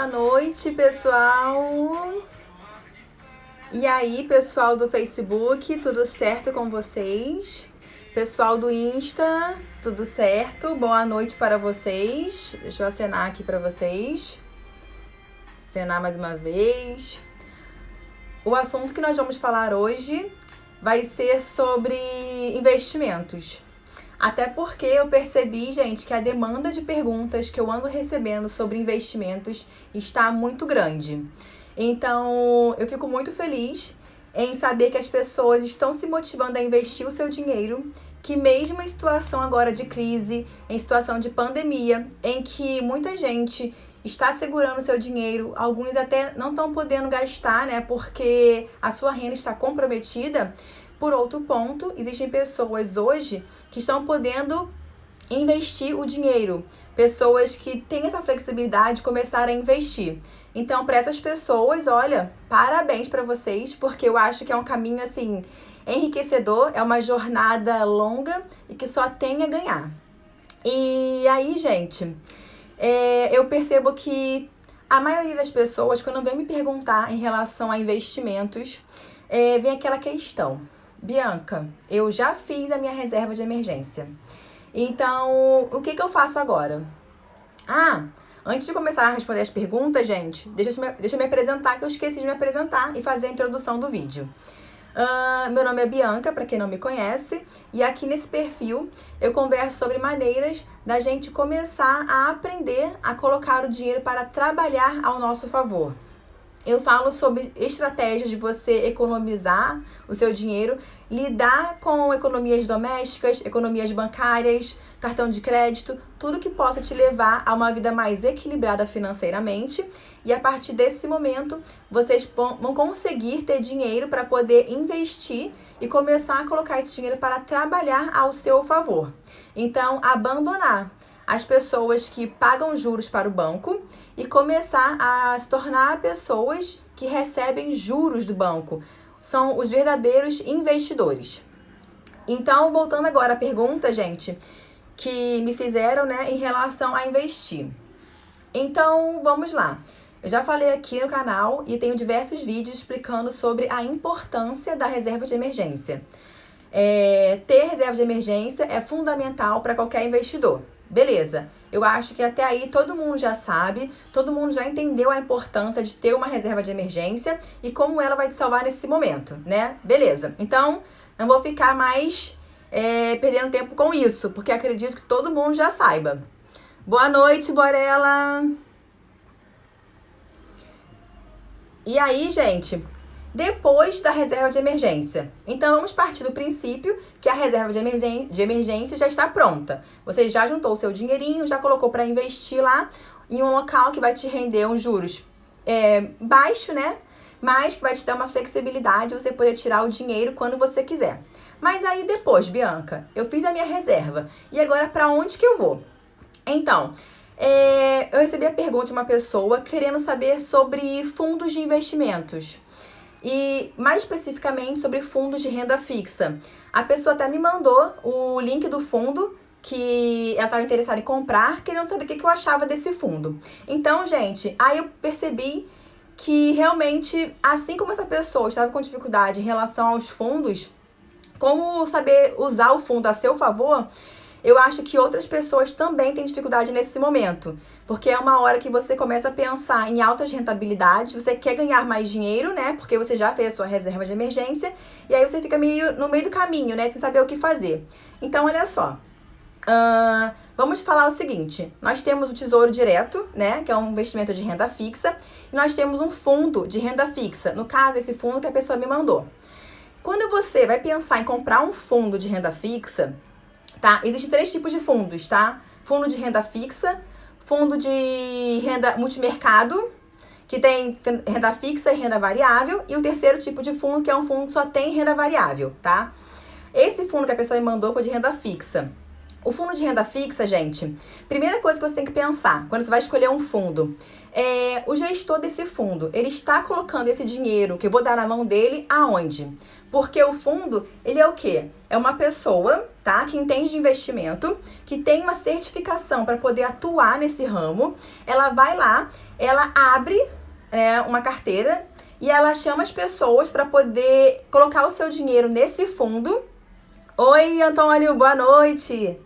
Boa noite, pessoal! E aí, pessoal do Facebook, tudo certo com vocês? Pessoal do Insta, tudo certo? Boa noite para vocês. Deixa eu acenar aqui para vocês. Acenar mais uma vez. O assunto que nós vamos falar hoje vai ser sobre investimentos. Até porque eu percebi, gente, que a demanda de perguntas que eu ando recebendo sobre investimentos está muito grande. Então, eu fico muito feliz em saber que as pessoas estão se motivando a investir o seu dinheiro, que mesmo em situação agora de crise, em situação de pandemia, em que muita gente está segurando seu dinheiro, alguns até não estão podendo gastar, né, porque a sua renda está comprometida. Por outro ponto, existem pessoas hoje que estão podendo investir o dinheiro. Pessoas que têm essa flexibilidade de começar a investir. Então, para essas pessoas, olha, parabéns para vocês, porque eu acho que é um caminho, assim, enriquecedor, é uma jornada longa e que só tem a ganhar. E aí, gente, eu percebo que a maioria das pessoas, quando vem me perguntar em relação a investimentos, vem aquela questão: Bianca, eu já fiz a minha reserva de emergência. Então, o que eu faço agora? Antes de começar a responder as perguntas, gente, deixa eu me apresentar, que eu esqueci de me apresentar e fazer a introdução do vídeo. Meu nome é Bianca, para quem não me conhece, e aqui nesse perfil eu converso sobre maneiras da gente começar a aprender a colocar o dinheiro para trabalhar ao nosso favor. Eu falo sobre estratégias de você economizar o seu dinheiro, lidar com economias domésticas, economias bancárias, cartão de crédito, tudo que possa te levar a uma vida mais equilibrada financeiramente. E a partir desse momento, vocês vão conseguir ter dinheiro para poder investir e começar a colocar esse dinheiro para trabalhar ao seu favor. Então, abandonar as pessoas que pagam juros para o banco e começar a se tornar pessoas que recebem juros do banco. São os verdadeiros investidores. Então, voltando agora à pergunta, gente, que me fizeram, né, em relação a investir. Então, vamos lá. Eu já falei aqui no canal e tenho diversos vídeos explicando sobre a importância da reserva de emergência. Ter reserva de emergência é fundamental para qualquer investidor. Beleza, eu acho que até aí todo mundo já sabe, todo mundo já entendeu a importância de ter uma reserva de emergência e como ela vai te salvar nesse momento, né? Beleza, então não vou ficar mais perdendo tempo com isso, porque acredito que todo mundo já saiba. Boa noite, Borela! E aí, gente, depois da reserva de emergência. Então, vamos partir do princípio que a reserva de emergência já está pronta. Você já juntou o seu dinheirinho, já colocou para investir lá em um local que vai te render uns juros baixo, né? Mas que vai te dar uma flexibilidade, você poder tirar o dinheiro quando você quiser. Mas aí depois, Bianca, eu fiz a minha reserva. E agora, para onde que eu vou? Então, eu recebi a pergunta de uma pessoa querendo saber sobre fundos de investimentos. E mais especificamente sobre fundos de renda fixa. A pessoa até me mandou o link do fundo que ela estava interessada em comprar, querendo saber o que eu achava desse fundo. Então, gente, aí eu percebi que realmente, assim como essa pessoa estava com dificuldade em relação aos fundos, como saber usar o fundo a seu favor, eu acho que outras pessoas também têm dificuldade nesse momento, porque é uma hora que você começa a pensar em altas rentabilidades, você quer ganhar mais dinheiro, né, porque você já fez a sua reserva de emergência, e aí você fica meio no meio do caminho, né, sem saber o que fazer. Então, olha só, vamos falar o seguinte: nós temos o Tesouro Direto, né, que é um investimento de renda fixa, e nós temos um fundo de renda fixa, no caso, esse fundo que a pessoa me mandou. Quando você vai pensar em comprar um fundo de renda fixa, tá? Existem 3 tipos de fundos, tá? Fundo de renda fixa, fundo de renda multimercado, que tem renda fixa e renda variável, e o terceiro tipo de fundo, que é um fundo que só tem renda variável, tá? Esse fundo que a pessoa me mandou foi de renda fixa. O fundo de renda fixa, gente, primeira coisa que você tem que pensar quando você vai escolher um fundo, o gestor desse fundo, ele está colocando esse dinheiro que eu vou dar na mão dele aonde? Porque o fundo, ele é o quê? É uma pessoa, tá? Que entende de investimento, que tem uma certificação para poder atuar nesse ramo. Ela vai lá, ela abre uma carteira e ela chama as pessoas para poder colocar o seu dinheiro nesse fundo. Oi, Antônio, boa noite!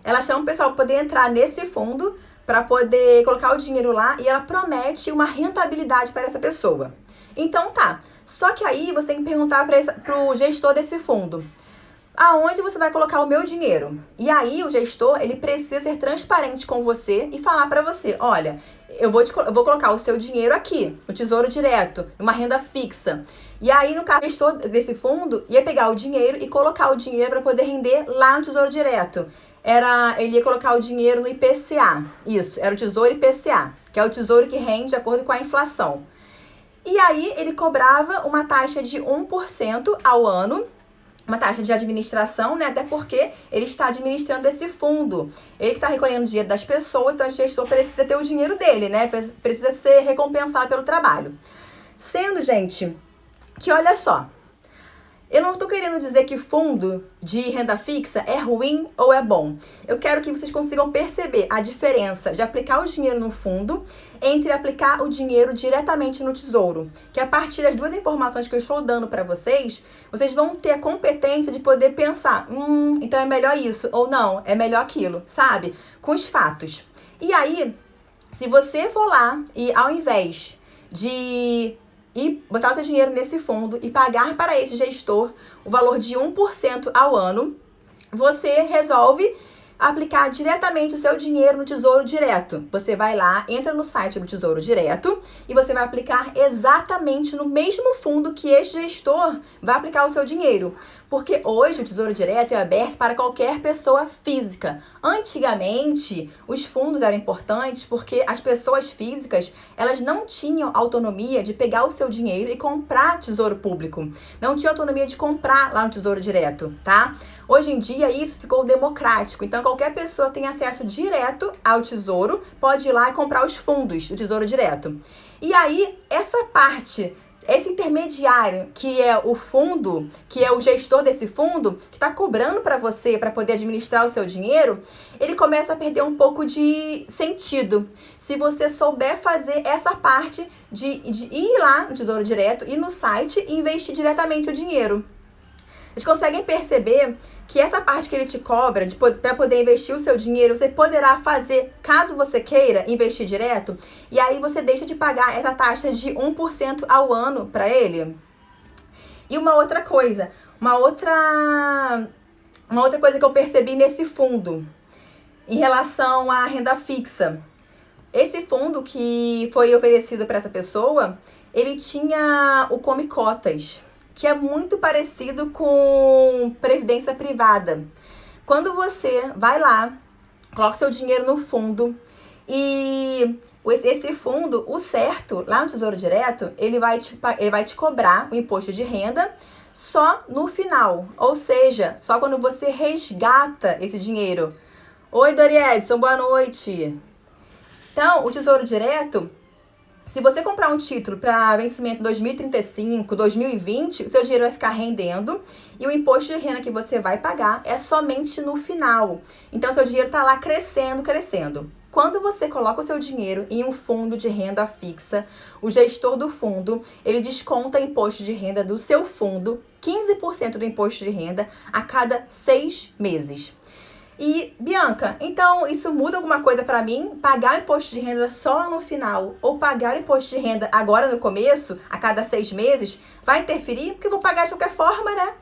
Ela chama o pessoal para poder entrar nesse fundo, para poder colocar o dinheiro lá, e ela promete uma rentabilidade para essa pessoa. Então tá, só que aí você tem que perguntar para o gestor desse fundo, aonde você vai colocar o meu dinheiro? E aí o gestor, ele precisa ser transparente com você e falar para você, olha, eu vou colocar o seu dinheiro aqui, no Tesouro Direto, numa renda fixa. E aí, no caso, o gestor desse fundo ia pegar o dinheiro e colocar o dinheiro para poder render lá no Tesouro Direto. Ele ia colocar o dinheiro no IPCA. Isso, era o Tesouro IPCA, que é o tesouro que rende de acordo com a inflação. E aí, ele cobrava uma taxa de 1% ao ano, uma taxa de administração, né? Até porque ele está administrando esse fundo. Ele está recolhendo o dinheiro das pessoas, então o gestor precisa ter o dinheiro dele, né? Precisa ser recompensado pelo trabalho. Sendo, gente, que olha só, eu não estou querendo dizer que fundo de renda fixa é ruim ou é bom. Eu quero que vocês consigam perceber a diferença de aplicar o dinheiro no fundo entre aplicar o dinheiro diretamente no tesouro. Que a partir das duas informações que eu estou dando para vocês, vocês vão ter a competência de poder pensar, então é melhor isso, ou não, é melhor aquilo, sabe? Com os fatos. E aí, se você for lá e ao invés de botar o seu dinheiro nesse fundo e pagar para esse gestor o valor de 1% ao ano, você resolve aplicar diretamente o seu dinheiro no Tesouro Direto. Você vai lá, entra no site do Tesouro Direto e você vai aplicar exatamente no mesmo fundo que este gestor vai aplicar o seu dinheiro. Porque hoje o Tesouro Direto é aberto para qualquer pessoa física. Antigamente, os fundos eram importantes porque as pessoas físicas, elas não tinham autonomia de pegar o seu dinheiro e comprar tesouro público. Não tinha autonomia de comprar lá no Tesouro Direto, tá? Hoje em dia, isso ficou democrático. Então, qualquer pessoa tem acesso direto ao tesouro, pode ir lá e comprar os fundos do Tesouro Direto. E aí, essa parte, esse intermediário, que é o fundo, que é o gestor desse fundo, que está cobrando para você, para poder administrar o seu dinheiro, ele começa a perder um pouco de sentido. Se você souber fazer essa parte de ir lá no Tesouro Direto, ir no site e investir diretamente o dinheiro. Vocês conseguem perceber que essa parte que ele te cobra para poder investir o seu dinheiro, você poderá fazer caso você queira investir direto, e aí você deixa de pagar essa taxa de 1% ao ano para ele? E uma outra coisa que eu percebi nesse fundo, em relação à renda fixa. Esse fundo que foi oferecido para essa pessoa, ele tinha o Come Cotas, que é muito parecido com previdência privada. Quando você vai lá, coloca seu dinheiro no fundo e esse fundo, o certo, lá no Tesouro Direto, ele vai te cobrar o imposto de renda só no final, ou seja, só quando você resgata esse dinheiro. Oi, Dori Edson, boa noite. Então, o Tesouro Direto, se você comprar um título para vencimento 2035, 2020, o seu dinheiro vai ficar rendendo e o imposto de renda que você vai pagar é somente no final. Então, seu dinheiro está lá crescendo, crescendo. Quando você coloca o seu dinheiro em um fundo de renda fixa, o gestor do fundo, ele desconta imposto de renda do seu fundo, 15% do imposto de renda a cada 6 meses. E, Bianca, então isso muda alguma coisa para mim? Pagar o imposto de renda só no final ou pagar o imposto de renda agora no começo, a cada 6 meses, vai interferir? Porque eu vou pagar de qualquer forma, né?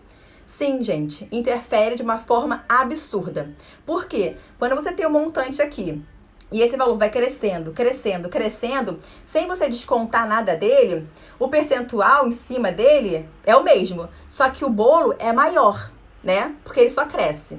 Sim, gente, interfere de uma forma absurda. Por quê? Quando você tem um montante aqui e esse valor vai crescendo, crescendo, crescendo, sem você descontar nada dele, o percentual em cima dele é o mesmo, só que o bolo é maior, né? Porque ele só cresce.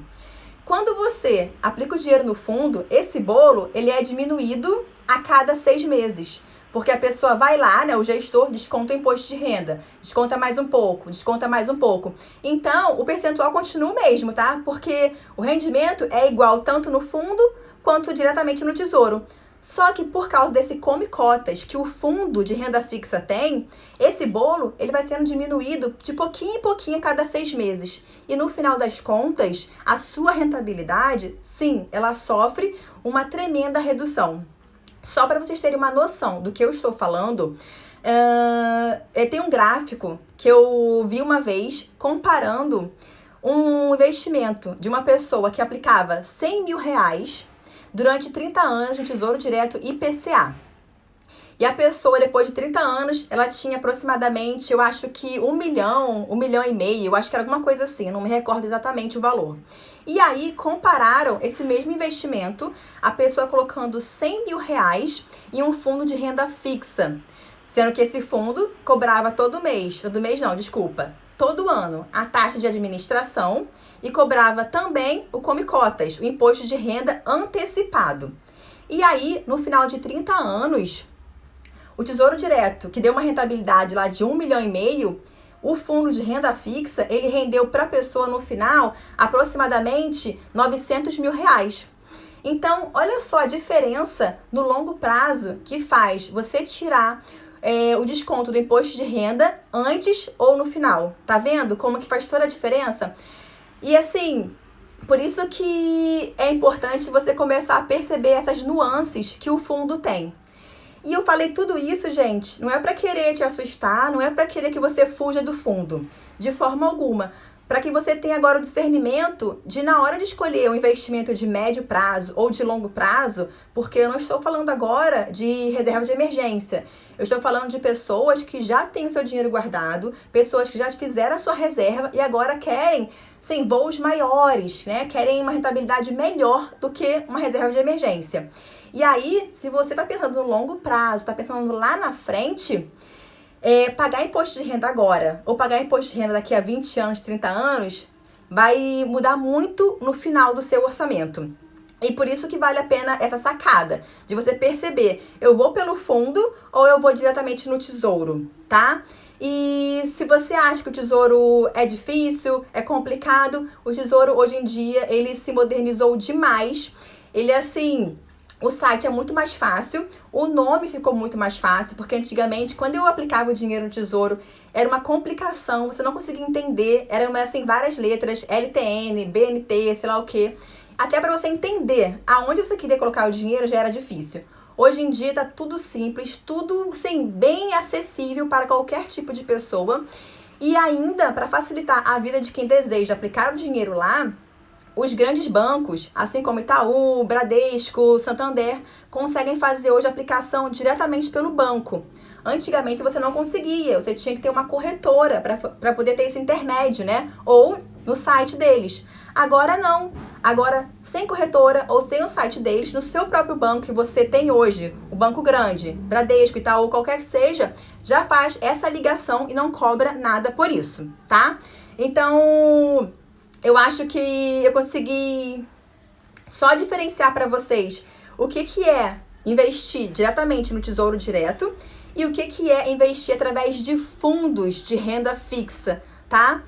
Quando você aplica o dinheiro no fundo, esse bolo, ele é diminuído a cada 6 meses. Porque a pessoa vai lá, né, o gestor desconta o imposto de renda, desconta mais um pouco, desconta mais um pouco. Então, o percentual continua o mesmo, tá? Porque o rendimento é igual tanto no fundo quanto diretamente no tesouro. Só que por causa desse come-cotas que o fundo de renda fixa tem, esse bolo ele vai sendo diminuído de pouquinho em pouquinho a cada 6 meses. E no final das contas, a sua rentabilidade, sim, ela sofre uma tremenda redução. Só para vocês terem uma noção do que eu estou falando, tem um gráfico que eu vi uma vez comparando um investimento de uma pessoa que aplicava 100 mil reais durante 30 anos no Tesouro Direto IPCA. E a pessoa, depois de 30 anos, ela tinha aproximadamente, eu acho que 1 milhão, 1,5 milhão, eu acho que era alguma coisa assim, não me recordo exatamente o valor. E aí, compararam esse mesmo investimento, a pessoa colocando 100 mil reais em um fundo de renda fixa. Sendo que esse fundo cobrava todo ano, a taxa de administração e cobrava também o come-cotas, o imposto de renda antecipado. E aí, no final de 30 anos, o Tesouro Direto, que deu uma rentabilidade lá de 1,5 milhão, o fundo de renda fixa, ele rendeu para a pessoa no final aproximadamente 900 mil reais. Então, olha só a diferença no longo prazo que faz você tirar o desconto do imposto de renda antes ou no final. Tá vendo como que faz toda a diferença? E assim, por isso que é importante você começar a perceber essas nuances que o fundo tem. E eu falei tudo isso, gente, não é para querer te assustar, não é para querer que você fuja do fundo, de forma alguma. Para que você tenha agora o discernimento de, na hora de escolher um investimento de médio prazo ou de longo prazo, porque eu não estou falando agora de reserva de emergência. Eu estou falando de pessoas que já têm o seu dinheiro guardado, pessoas que já fizeram a sua reserva e agora querem, sim, voos maiores, né? Querem uma rentabilidade melhor do que uma reserva de emergência. E aí, se você está pensando no longo prazo, está pensando lá na frente, pagar imposto de renda agora ou pagar imposto de renda daqui a 20 anos, 30 anos, vai mudar muito no final do seu orçamento. E por isso que vale a pena essa sacada, de você perceber, eu vou pelo fundo ou eu vou diretamente no tesouro, tá? E se você acha que o tesouro é difícil, é complicado, o tesouro hoje em dia, ele se modernizou demais. Ele assim, o site é muito mais fácil, o nome ficou muito mais fácil, porque antigamente, quando eu aplicava o dinheiro no tesouro, era uma complicação, você não conseguia entender, eram assim, várias letras, LTN, BNT, sei lá o quê. Até para você entender aonde você queria colocar o dinheiro já era difícil. Hoje em dia tá tudo simples, tudo sim, bem acessível para qualquer tipo de pessoa. E ainda, para facilitar a vida de quem deseja aplicar o dinheiro lá, os grandes bancos, assim como Itaú, Bradesco, Santander, conseguem fazer hoje a aplicação diretamente pelo banco. Antigamente você não conseguia, você tinha que ter uma corretora para poder ter esse intermédio, né? Ou no site deles. Agora não. Agora, sem corretora ou sem o site deles, no seu próprio banco que você tem hoje, o banco grande, Bradesco, Itaú, qualquer que seja, já faz essa ligação e não cobra nada por isso, tá? Então, eu acho que eu consegui só diferenciar para vocês o que é investir diretamente no Tesouro Direto e o que é investir através de fundos de renda fixa, tá?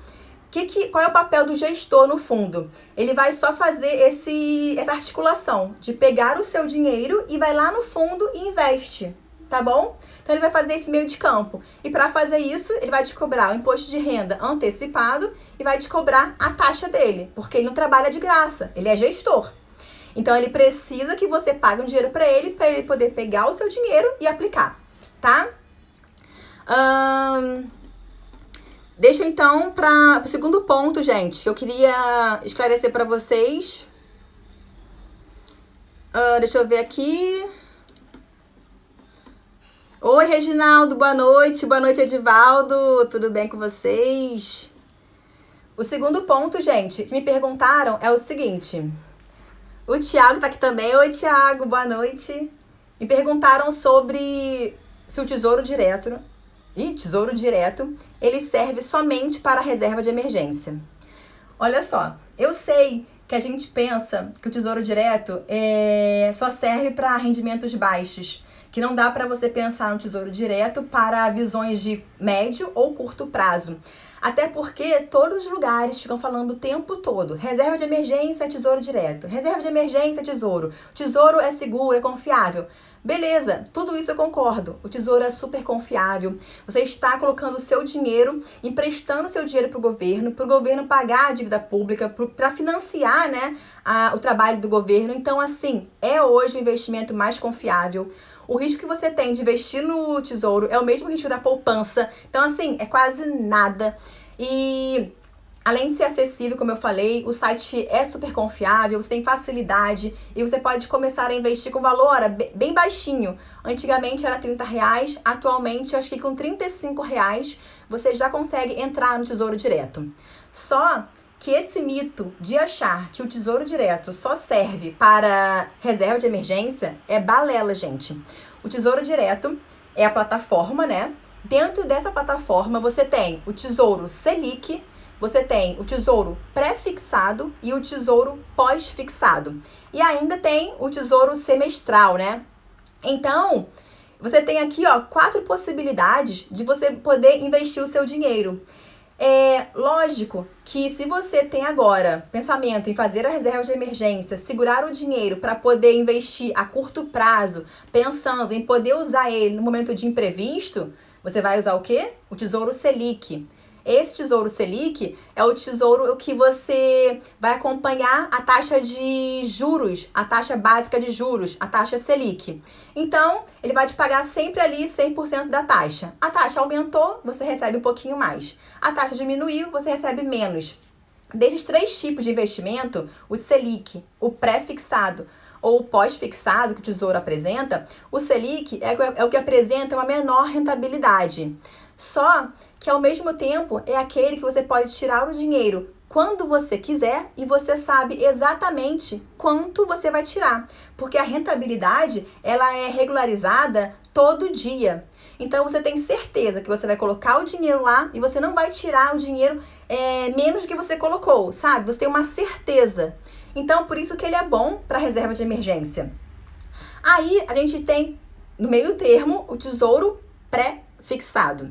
Qual é o papel do gestor no fundo? Ele vai só fazer essa articulação de pegar o seu dinheiro e vai lá no fundo e investe, tá bom? Então ele vai fazer esse meio de campo. E para fazer isso, ele vai te cobrar o imposto de renda antecipado e vai te cobrar a taxa dele, porque ele não trabalha de graça, ele é gestor. Então ele precisa que você pague um dinheiro para ele poder pegar o seu dinheiro e aplicar, tá? Deixa então para o segundo ponto, gente, que eu queria esclarecer para vocês. Deixa eu ver aqui. Oi, Reginaldo, boa noite. Boa noite, Edivaldo. Tudo bem com vocês? O segundo ponto, gente, que me perguntaram é o seguinte. O Thiago tá aqui também. Oi, Thiago, boa noite. Me perguntaram sobre se o Tesouro Direto, ele serve somente para a reserva de emergência. Olha só, eu sei que a gente pensa que o Tesouro Direto só serve para rendimentos baixos, que não dá para você pensar no Tesouro Direto para visões de médio ou curto prazo. Até porque todos os lugares ficam falando o tempo todo, reserva de emergência é Tesouro Direto, reserva de emergência é Tesouro, Tesouro é seguro, é confiável. Beleza, tudo isso eu concordo. O Tesouro é super confiável. Você está colocando o seu dinheiro, emprestando seu dinheiro para o governo pagar a dívida pública, para financiar, né, o trabalho do governo. Então, assim, é hoje o investimento mais confiável. O risco que você tem de investir no Tesouro é o mesmo risco da poupança. Então, assim, é quase nada. E além de ser acessível, como eu falei, o site é super confiável, você tem facilidade e você pode começar a investir com valor bem baixinho. Antigamente era R$30, atualmente eu acho que com R$35 você já consegue entrar no Tesouro Direto. Só que esse mito de achar que o Tesouro Direto só serve para reserva de emergência é balela, gente. O Tesouro Direto é a plataforma, né? Dentro dessa plataforma você tem o Tesouro Selic, você tem o Tesouro pré-fixado e o Tesouro pós-fixado. E ainda tem o Tesouro semestral, né? Então, você tem aqui, ó, 4 possibilidades de você poder investir o seu dinheiro. É lógico que se você tem agora pensamento em fazer a reserva de emergência, segurar o dinheiro para poder investir a curto prazo, pensando em poder usar ele no momento de imprevisto, você vai usar o quê? O Tesouro Selic. Esse Tesouro Selic é o tesouro que você vai acompanhar a taxa de juros, a taxa básica de juros, a taxa Selic. Então, ele vai te pagar sempre ali 100% da taxa. A taxa aumentou, você recebe um pouquinho mais. A taxa diminuiu, você recebe menos. Desses 3 tipos de investimento, o Selic, o pré-fixado ou o pós-fixado que o Tesouro apresenta, o Selic é o que apresenta uma menor rentabilidade. Só que ao mesmo tempo é aquele que você pode tirar o dinheiro quando você quiser e você sabe exatamente quanto você vai tirar, porque a rentabilidade ela é regularizada todo dia. Então você tem certeza que você vai colocar o dinheiro lá e você não vai tirar o dinheiro menos do que você colocou, sabe? Você tem uma certeza. Então por isso que ele é bom para reserva de emergência. Aí a gente tem no meio termo o Tesouro pré-fixado.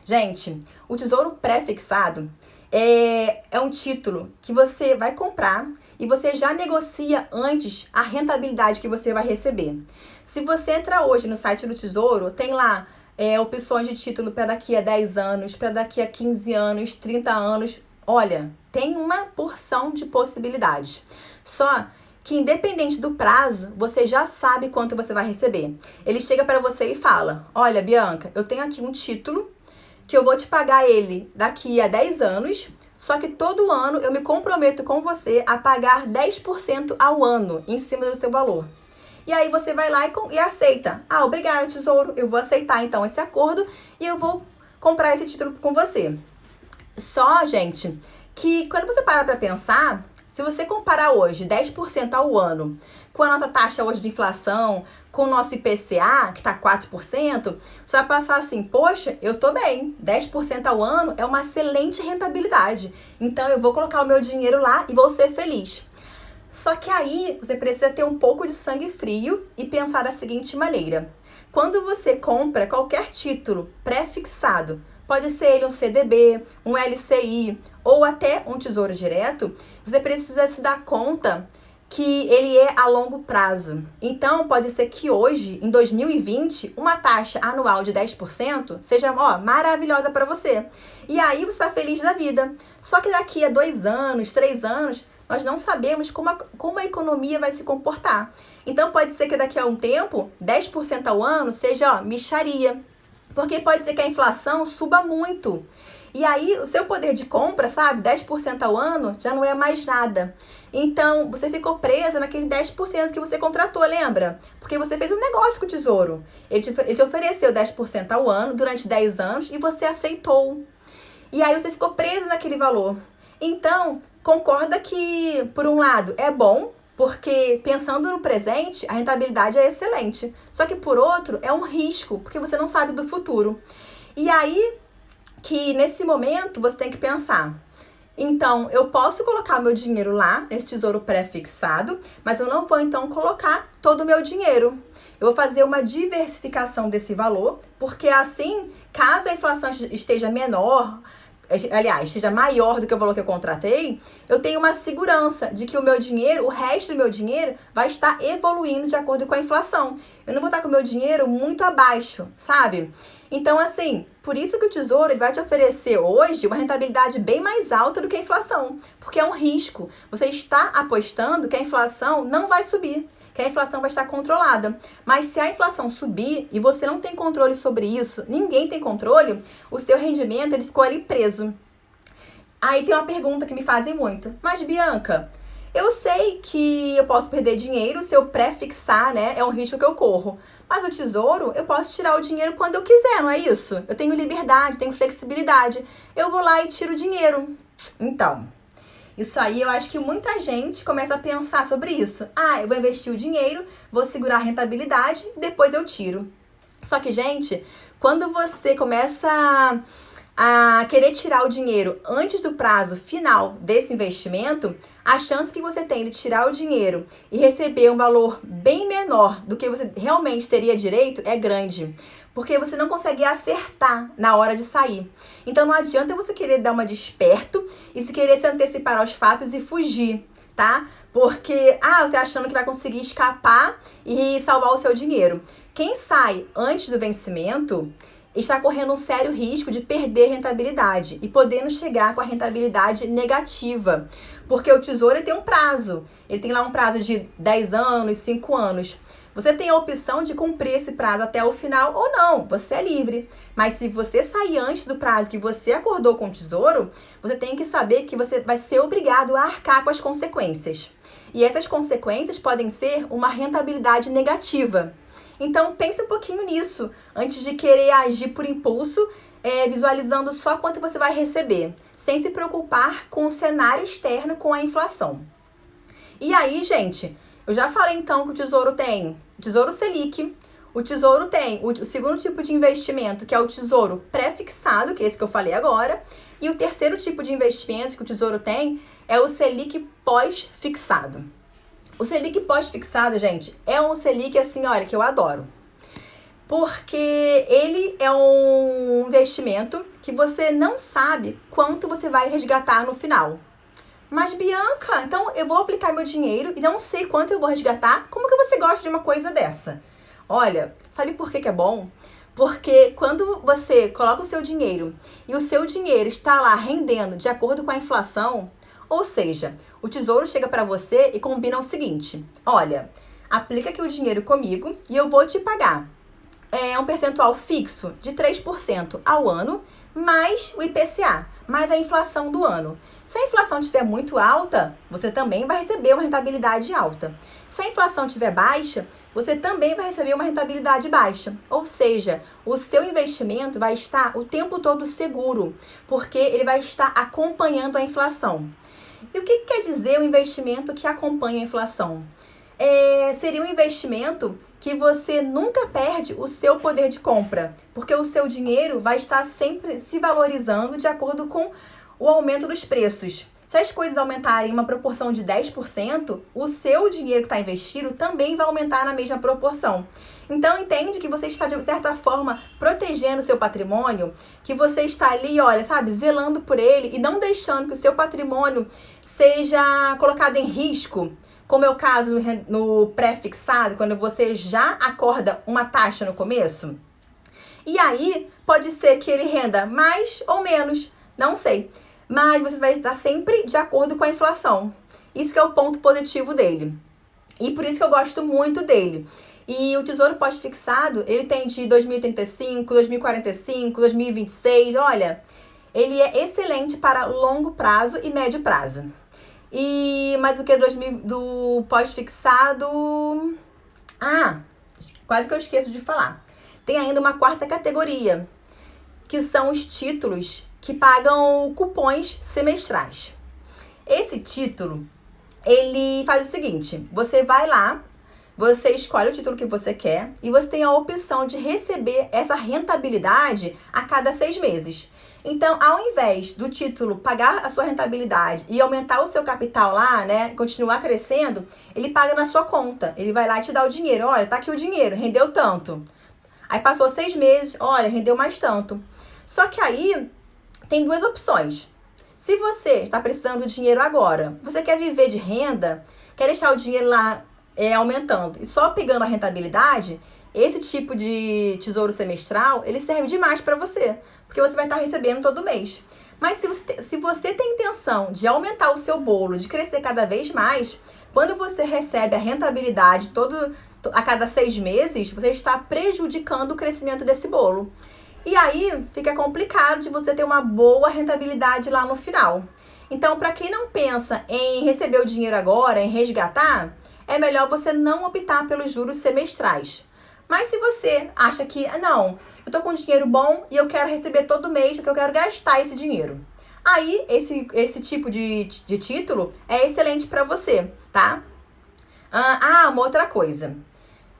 Gente, o Tesouro pré-fixado é um título que você vai comprar e você já negocia antes a rentabilidade que você vai receber. Se você entrar hoje no site do Tesouro, tem lá opções de título para daqui a 10 anos, para daqui a 15 anos, 30 anos. Olha, tem uma porção de possibilidades. Só que independente do prazo, você já sabe quanto você vai receber. Ele chega para você e fala: olha, Bianca, eu tenho aqui um título que eu vou te pagar ele daqui a 10 anos, só que todo ano eu me comprometo com você a pagar 10% ao ano em cima do seu valor. E aí você vai lá e aceita. Ah, obrigado, Tesouro, eu vou aceitar então esse acordo e eu vou comprar esse título com você. Só, gente, que quando você para pra pensar, se você comparar hoje 10% ao ano com a nossa taxa hoje de inflação, com o nosso IPCA, que está 4%, você vai passar assim, poxa, eu tô bem, 10% ao ano é uma excelente rentabilidade. Então eu vou colocar o meu dinheiro lá e vou ser feliz. Só que aí você precisa ter um pouco de sangue frio e pensar da seguinte maneira. Quando você compra qualquer título pré-fixado, pode ser ele um CDB, um LCI ou até um Tesouro Direto, você precisa se dar conta que ele é a longo prazo. Então, pode ser que hoje, em 2020, uma taxa anual de 10% seja maravilhosa para você. E aí você está feliz da vida. Só que daqui a 2 anos, 3 anos, nós não sabemos como a economia vai se comportar. Então, pode ser que daqui a um tempo, 10% ao ano seja mixaria. Porque pode ser que a inflação suba muito. E aí, o seu poder de compra, sabe, 10% ao ano, já não é mais nada. Então, você ficou presa naquele 10% que você contratou, lembra? Porque você fez um negócio com o Tesouro. Ele te ofereceu 10% ao ano durante 10 anos e você aceitou. E aí, você ficou presa naquele valor. Então, concorda que, por um lado, é bom, porque pensando no presente, a rentabilidade é excelente. Só que, por outro, é um risco, porque você não sabe do futuro. E aí, que nesse momento, você tem que pensar. Então, eu posso colocar meu dinheiro lá, nesse tesouro pré-fixado, mas eu não vou, então, colocar todo o meu dinheiro. Eu vou fazer uma diversificação desse valor, porque assim, caso a inflação esteja menor, aliás, seja maior do que o valor que eu contratei, eu tenho uma segurança de que o meu dinheiro, o resto do meu dinheiro, vai estar evoluindo de acordo com a inflação. Eu não vou estar com o meu dinheiro muito abaixo, sabe? Então, assim, por isso que o Tesouro ele vai te oferecer hoje uma rentabilidade bem mais alta do que a inflação, porque é um risco. Você está apostando que a inflação não vai subir, que a inflação vai estar controlada. Mas se a inflação subir e você não tem controle sobre isso, ninguém tem controle, o seu rendimento ele ficou ali preso. Aí tem uma pergunta que me fazem muito. Mas, Bianca, eu sei que eu posso perder dinheiro se eu pré-fixar, né? É um risco que eu corro. Mas o Tesouro, eu posso tirar o dinheiro quando eu quiser, não é isso? Eu tenho liberdade, tenho flexibilidade. Eu vou lá e tiro o dinheiro. Então, isso aí eu acho que muita gente começa a pensar sobre isso. Ah, eu vou investir o dinheiro, vou segurar a rentabilidade, depois eu tiro. Só que, gente, quando você começa a querer tirar o dinheiro antes do prazo final desse investimento, a chance que você tem de tirar o dinheiro e receber um valor bem menor do que você realmente teria direito é grande. Porque você não consegue acertar na hora de sair. Então não adianta você querer dar uma de esperto e se querer se antecipar aos fatos e fugir, tá? Porque, você achando que vai conseguir escapar e salvar o seu dinheiro. Quem sai antes do vencimento está correndo um sério risco de perder rentabilidade e podendo chegar com a rentabilidade negativa. Porque o Tesouro ele tem um prazo. Ele tem lá um prazo de 10 anos, 5 anos. Você tem a opção de cumprir esse prazo até o final ou não, você é livre. Mas se você sair antes do prazo que você acordou com o Tesouro, você tem que saber que você vai ser obrigado a arcar com as consequências. E essas consequências podem ser uma rentabilidade negativa. Então pense um pouquinho nisso, antes de querer agir por impulso, visualizando só quanto você vai receber, sem se preocupar com o cenário externo, com a inflação. E aí, gente, eu já falei então que o Tesouro tem o Tesouro Selic, o Tesouro tem o segundo tipo de investimento, que é o Tesouro pré-fixado, que é esse que eu falei agora, e o terceiro tipo de investimento que o Tesouro tem é o Selic pós-fixado. O Selic pós-fixado, gente, é um Selic assim, olha, que eu adoro. Porque ele é um investimento que você não sabe quanto você vai resgatar no final. Mas, Bianca, então eu vou aplicar meu dinheiro e não sei quanto eu vou resgatar? Como que você gosta de uma coisa dessa? Olha, sabe por que é bom? Porque quando você coloca o seu dinheiro e o seu dinheiro está lá rendendo de acordo com a inflação, ou seja, o Tesouro chega para você e combina o seguinte: olha, aplica aqui o dinheiro comigo e eu vou te pagar um percentual fixo de 3% ao ano, mais o IPCA, mais a inflação do ano. Se a inflação estiver muito alta, você também vai receber uma rentabilidade alta. Se a inflação estiver baixa, você também vai receber uma rentabilidade baixa. Ou seja, o seu investimento vai estar o tempo todo seguro, porque ele vai estar acompanhando a inflação. E o que quer dizer o investimento que acompanha a inflação? Seria um investimento que você nunca perde o seu poder de compra, porque o seu dinheiro vai estar sempre se valorizando de acordo com o aumento dos preços. Se as coisas aumentarem em uma proporção de 10%, o seu dinheiro que está investido também vai aumentar na mesma proporção. Então, entende que você está, de certa forma, protegendo o seu patrimônio, que você está ali, olha, sabe, zelando por ele e não deixando que o seu patrimônio seja colocado em risco, como é o caso no pré-fixado, quando você já acorda uma taxa no começo. E aí, pode ser que ele renda mais ou menos, não sei. Mas você vai estar sempre de acordo com a inflação. Isso que é o ponto positivo dele. E por isso que eu gosto muito dele. E o Tesouro Pós-Fixado, ele tem de 2035, 2045, 2026. Olha, ele é excelente para longo prazo e médio prazo. Mas o que do pós-fixado? Quase que eu esqueço de falar. Tem ainda uma quarta categoria, que são os títulos que pagam cupons semestrais. Esse título, ele faz o seguinte: você vai lá, você escolhe o título que você quer e você tem a opção de receber essa rentabilidade a cada 6 meses. Então, ao invés do título pagar a sua rentabilidade e aumentar o seu capital lá, né, continuar crescendo, ele paga na sua conta. Ele vai lá e te dá o dinheiro. Olha, tá aqui o dinheiro, rendeu tanto. Aí passou 6 meses, olha, rendeu mais tanto. Só que aí tem duas opções. Se você está precisando de dinheiro agora, você quer viver de renda, quer deixar o dinheiro lá aumentando e só pegando a rentabilidade, esse tipo de tesouro semestral, ele serve demais para você, porque você vai estar recebendo todo mês. Mas se você tem intenção de aumentar o seu bolo, de crescer cada vez mais, quando você recebe a rentabilidade a cada 6 meses, você está prejudicando o crescimento desse bolo. E aí fica complicado de você ter uma boa rentabilidade lá no final. Então, para quem não pensa em receber o dinheiro agora, em resgatar, é melhor você não optar pelos juros semestrais. Mas se você acha que, não, eu tô com dinheiro bom e eu quero receber todo mês, porque eu quero gastar esse dinheiro. Aí, esse tipo de título é excelente para você, tá? Uma outra coisa.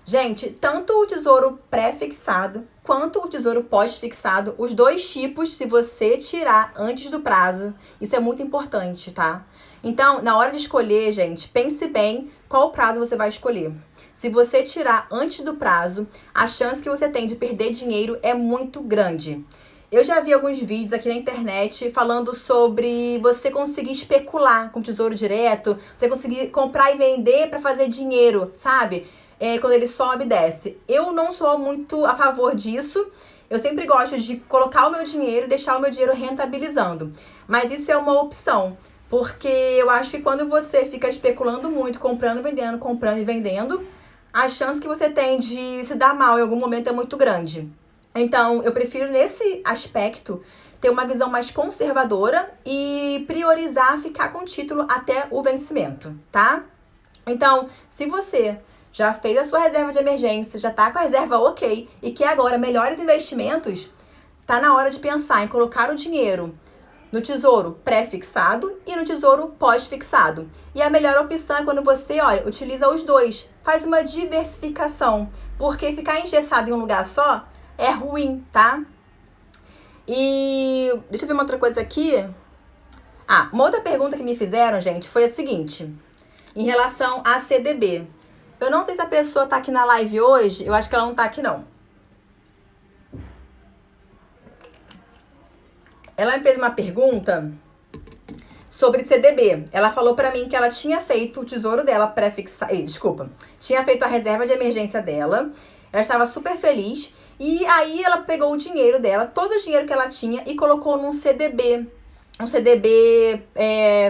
Gente, tanto o tesouro pré-fixado quanto o tesouro pós-fixado, os dois tipos, se você tirar antes do prazo, isso é muito importante, tá? Então, na hora de escolher, gente, pense bem qual prazo você vai escolher. Se você tirar antes do prazo, a chance que você tem de perder dinheiro é muito grande. Eu já vi alguns vídeos aqui na internet falando sobre você conseguir especular com tesouro direto, você conseguir comprar e vender para fazer dinheiro, sabe? Quando ele sobe e desce. Eu não sou muito a favor disso. Eu sempre gosto de colocar o meu dinheiro e deixar o meu dinheiro rentabilizando. Mas isso é uma opção. Porque eu acho que quando você fica especulando muito, comprando e vendendo, a chance que você tem de se dar mal em algum momento é muito grande. Então, eu prefiro nesse aspecto ter uma visão mais conservadora e priorizar ficar com o título até o vencimento, tá? Então, se você já fez a sua reserva de emergência, já tá com a reserva ok e quer agora melhores investimentos, tá na hora de pensar em colocar o dinheiro no tesouro pré-fixado e no tesouro pós-fixado. E a melhor opção é quando você, utiliza os dois, faz uma diversificação, porque ficar engessado em um lugar só é ruim, tá? E deixa eu ver uma outra coisa aqui. Uma outra pergunta que me fizeram, gente, foi a seguinte, em relação a CDB. Eu não sei se a pessoa tá aqui na live hoje, eu acho que ela não tá aqui não. Ela me fez uma pergunta sobre CDB. Ela falou pra mim que ela tinha feito o tesouro dela pré-fixado, tinha feito a reserva de emergência dela. Ela estava super feliz e aí ela pegou o dinheiro dela, todo o dinheiro que ela tinha e colocou num CDB. Um CDB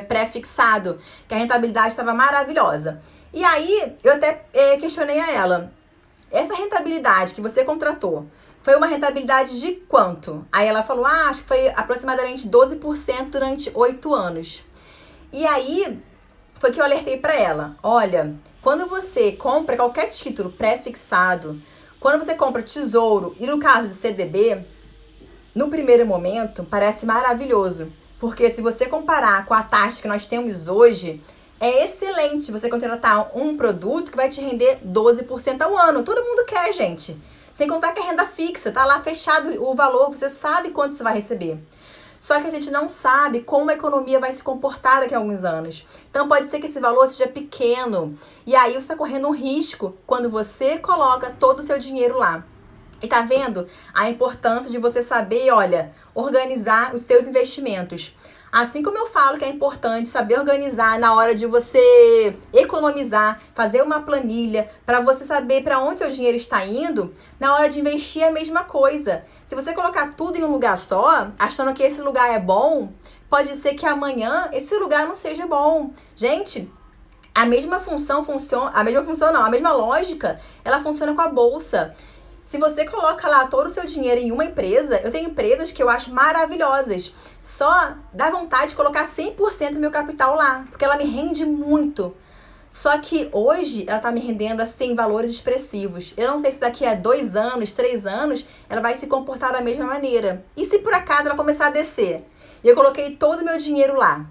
pré-fixado, que a rentabilidade estava maravilhosa. E aí, eu até questionei a ela, essa rentabilidade que você contratou, foi uma rentabilidade de quanto? Aí ela falou, acho que foi aproximadamente 12% durante 8 anos. E aí, foi que eu alertei para ela, olha, quando você compra qualquer título pré-fixado, quando você compra tesouro, e no caso de CDB, no primeiro momento, parece maravilhoso. Porque se você comparar com a taxa que nós temos hoje, é excelente você contratar um produto que vai te render 12% ao ano. Todo mundo quer, gente. Sem contar que é renda fixa, tá lá fechado o valor, você sabe quanto você vai receber. Só que a gente não sabe como a economia vai se comportar daqui a alguns anos. Então pode ser que esse valor seja pequeno. E aí você está correndo um risco quando você coloca todo o seu dinheiro lá. E tá vendo a importância de você saber, organizar os seus investimentos. Assim como eu falo que é importante saber organizar na hora de você economizar, fazer uma planilha para você saber para onde seu dinheiro está indo, na hora de investir é a mesma coisa. Se você colocar tudo em um lugar só, achando que esse lugar é bom, pode ser que amanhã esse lugar não seja bom. Gente, a mesma lógica, ela funciona com a bolsa. Se você coloca lá todo o seu dinheiro em uma empresa, eu tenho empresas que eu acho maravilhosas. Só dá vontade de colocar 100% do meu capital lá, porque ela me rende muito. Só que hoje ela tá me rendendo assim valores expressivos. Eu não sei se daqui a 2 anos, 3 anos, ela vai se comportar da mesma maneira. E se por acaso ela começar a descer? E eu coloquei todo o meu dinheiro lá.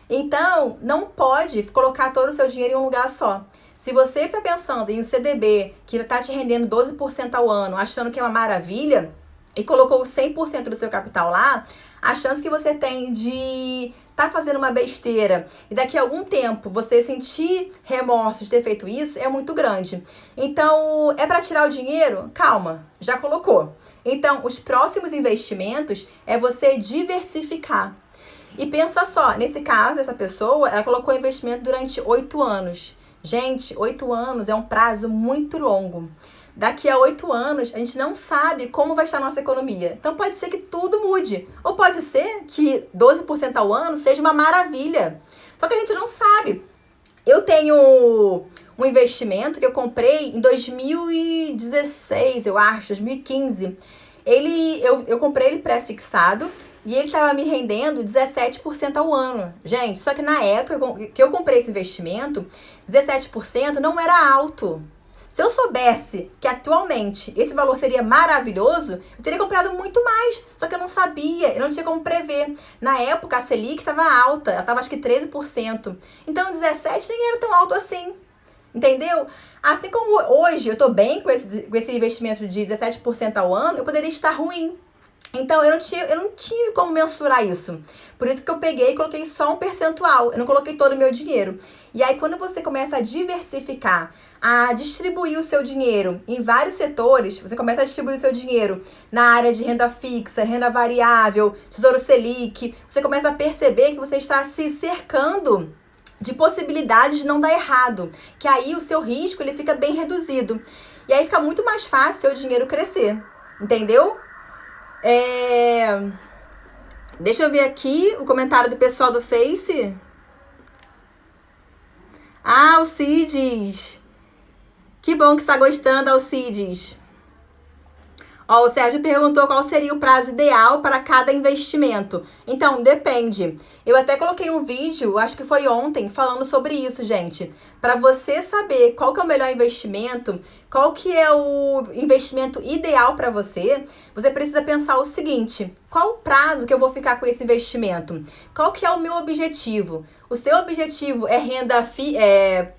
Então, não pode colocar todo o seu dinheiro em um lugar só. Se você está pensando em um CDB que está te rendendo 12% ao ano, achando que é uma maravilha, e colocou 100% do seu capital lá, a chance que você tem de tá fazendo uma besteira e daqui a algum tempo você sentir remorso de ter feito isso é muito grande. Então, é para tirar o dinheiro? Calma, já colocou. Então, os próximos investimentos é você diversificar. E pensa só, nesse caso, essa pessoa, ela colocou investimento durante 8 anos. Gente, 8 anos é um prazo muito longo. Daqui a 8 anos, a gente não sabe como vai estar a nossa economia. Então, pode ser que tudo mude. Ou pode ser que 12% ao ano seja uma maravilha. Só que a gente não sabe. Eu tenho um investimento que eu comprei em 2016, eu acho, 2015. Eu comprei ele pré-fixado e ele estava me rendendo 17% ao ano. Gente, só que na época que eu comprei esse investimento, 17% não era alto. Se eu soubesse que atualmente esse valor seria maravilhoso, eu teria comprado muito mais. Só que eu não sabia, eu não tinha como prever. Na época, a Selic estava alta, ela estava acho que 13%. Então, 17% nem era tão alto assim. Entendeu? Assim como hoje eu estou bem com esse investimento de 17% ao ano, eu poderia estar ruim. Então, eu não tive como mensurar isso. Por isso que eu peguei e coloquei só um percentual. Eu não coloquei todo o meu dinheiro. E aí, quando você começa a diversificar, a distribuir o seu dinheiro em vários setores, você começa a distribuir o seu dinheiro na área de renda fixa, renda variável, Tesouro Selic, você começa a perceber que você está se cercando de possibilidades de não dar errado. Que aí o seu risco ele fica bem reduzido. E aí fica muito mais fácil o seu dinheiro crescer. Entendeu? Deixa eu ver aqui o comentário do pessoal do Face. Ah, Alcides. Que bom que está gostando, Alcides. Ó, o Sérgio perguntou qual seria o prazo ideal para cada investimento. Então, depende. Eu até coloquei um vídeo, acho que foi ontem, falando sobre isso, gente. Para você saber qual que é o melhor investimento, qual que é o investimento ideal para você, você precisa pensar o seguinte: qual o prazo que eu vou ficar com esse investimento? Qual que é o meu objetivo? O seu objetivo é renda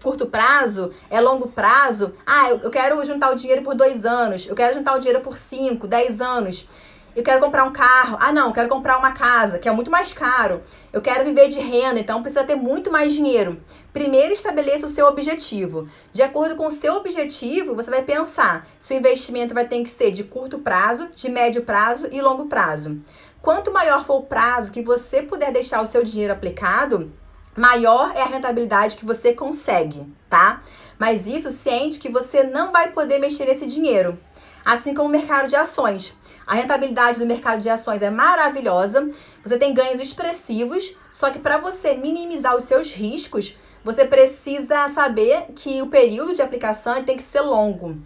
curto prazo? É longo prazo? Ah, eu quero juntar o dinheiro por 2 anos. Eu quero juntar o dinheiro por 5, 10 anos. Eu quero comprar um carro. Ah, não, eu quero comprar uma casa, que é muito mais caro. Eu quero viver de renda, então precisa ter muito mais dinheiro. Primeiro, estabeleça o seu objetivo. De acordo com o seu objetivo, você vai pensar se o investimento vai ter que ser de curto prazo, de médio prazo e longo prazo. Quanto maior for o prazo que você puder deixar o seu dinheiro aplicado, maior é a rentabilidade que você consegue, tá? Mas isso ciente que você não vai poder mexer esse dinheiro. Assim como o mercado de ações. A rentabilidade do mercado de ações é maravilhosa, você tem ganhos expressivos, só que para você minimizar os seus riscos, você precisa saber que o período de aplicação tem que ser longo.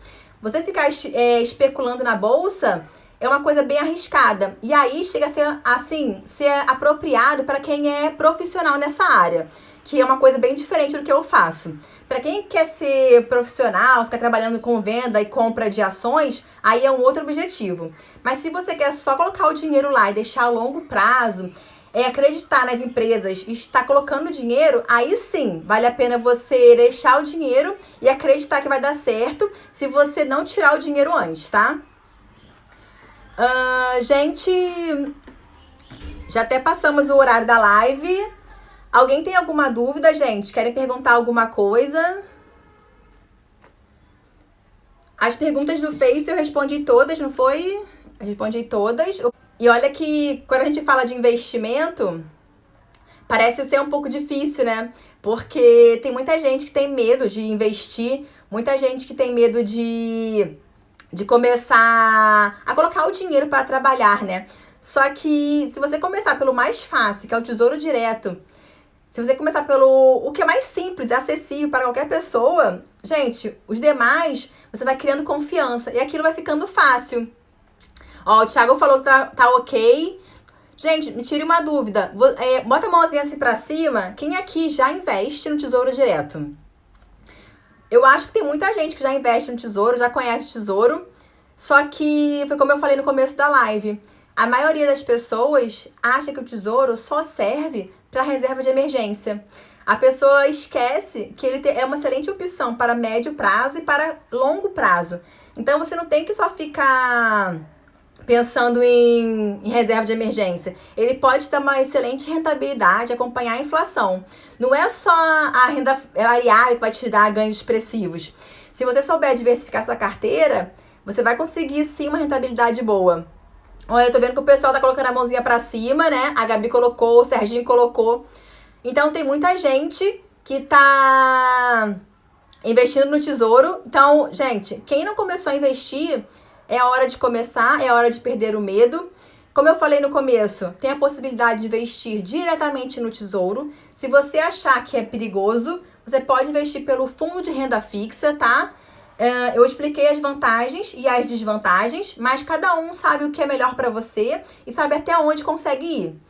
Você ficar especulando na bolsa é uma coisa bem arriscada. E aí chega a ser, assim, ser apropriado para quem é profissional nessa área, que é uma coisa bem diferente do que eu faço. Para quem quer ser profissional, ficar trabalhando com venda e compra de ações, aí é um outro objetivo. Mas se você quer só colocar o dinheiro lá e deixar a longo prazo, acreditar nas empresas e estar colocando dinheiro, aí sim, vale a pena você deixar o dinheiro e acreditar que vai dar certo se você não tirar o dinheiro antes, tá? Gente, já até passamos o horário da live. Alguém tem alguma dúvida, gente? Querem perguntar alguma coisa? As perguntas do Face eu respondi todas, não foi? Eu respondi todas. E olha que quando a gente fala de investimento, parece ser um pouco difícil, né? Porque tem muita gente que tem medo de investir, muita gente que tem medo de começar a colocar o dinheiro para trabalhar, né? Só que se você começar pelo mais fácil, que é o Tesouro Direto, se você começar pelo o que é mais simples, acessível para qualquer pessoa, gente, os demais você vai criando confiança e aquilo vai ficando fácil. Ó, o Thiago falou que tá ok. Gente, me tire uma dúvida. Bota a mãozinha assim pra cima. Quem aqui já investe no Tesouro Direto? Eu acho que tem muita gente que já investe no Tesouro, já conhece o Tesouro. Só que foi como eu falei no começo da live. A maioria das pessoas acha que o Tesouro só serve para reserva de emergência. A pessoa esquece que ele é uma excelente opção para médio prazo e para longo prazo. Então, você não tem que só ficar pensando em reserva de emergência, ele pode dar uma excelente rentabilidade, acompanhar a inflação. Não é só a renda variável que vai te dar ganhos expressivos. Se você souber diversificar sua carteira, você vai conseguir sim uma rentabilidade boa. Olha, eu tô vendo que o pessoal tá colocando a mãozinha pra cima, né? A Gabi colocou, o Serginho colocou. Então tem muita gente que tá investindo no tesouro. Então, gente, quem não começou a investir, é a hora de começar, é a hora de perder o medo. Como eu falei no começo, tem a possibilidade de investir diretamente no tesouro. Se você achar que é perigoso, você pode investir pelo fundo de renda fixa, tá? Eu expliquei as vantagens e as desvantagens, mas cada um sabe o que é melhor para você e sabe até onde consegue ir.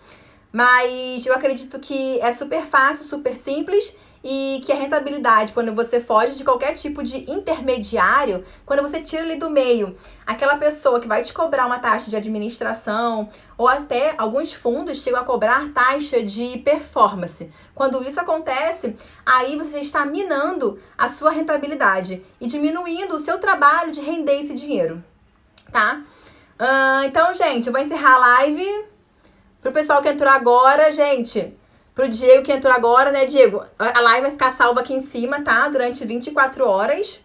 Mas eu acredito que é super fácil, super simples e que a rentabilidade, quando você foge de qualquer tipo de intermediário, quando você tira ali do meio aquela pessoa que vai te cobrar uma taxa de administração, ou até alguns fundos chegam a cobrar taxa de performance. Quando isso acontece, aí você está minando a sua rentabilidade e diminuindo o seu trabalho de render esse dinheiro, tá? Então, gente, eu vou encerrar a live. Pro pessoal que entrou agora, gente, pro Diego que entrou agora, né, Diego? A live vai ficar salva aqui em cima, tá? Durante 24 horas.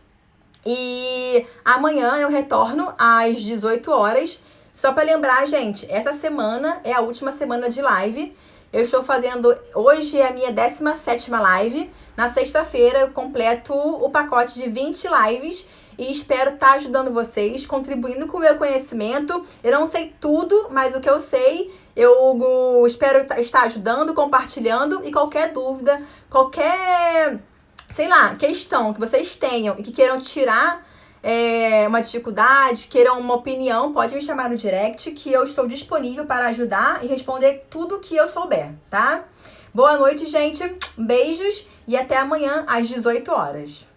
E amanhã eu retorno às 18 horas. Só para lembrar, gente, essa semana é a última semana de live. Eu estou fazendo, hoje é a minha 17ª live. Na sexta-feira eu completo o pacote de 20 lives. E espero estar ajudando vocês, contribuindo com o meu conhecimento. Eu não sei tudo, mas o que eu sei, eu espero estar ajudando, compartilhando. E qualquer dúvida, qualquer, sei lá, questão que vocês tenham e que queiram tirar uma dificuldade, queiram uma opinião, pode me chamar no direct, que eu estou disponível para ajudar e responder tudo que eu souber, tá? Boa noite, gente. Beijos e até amanhã às 18 horas.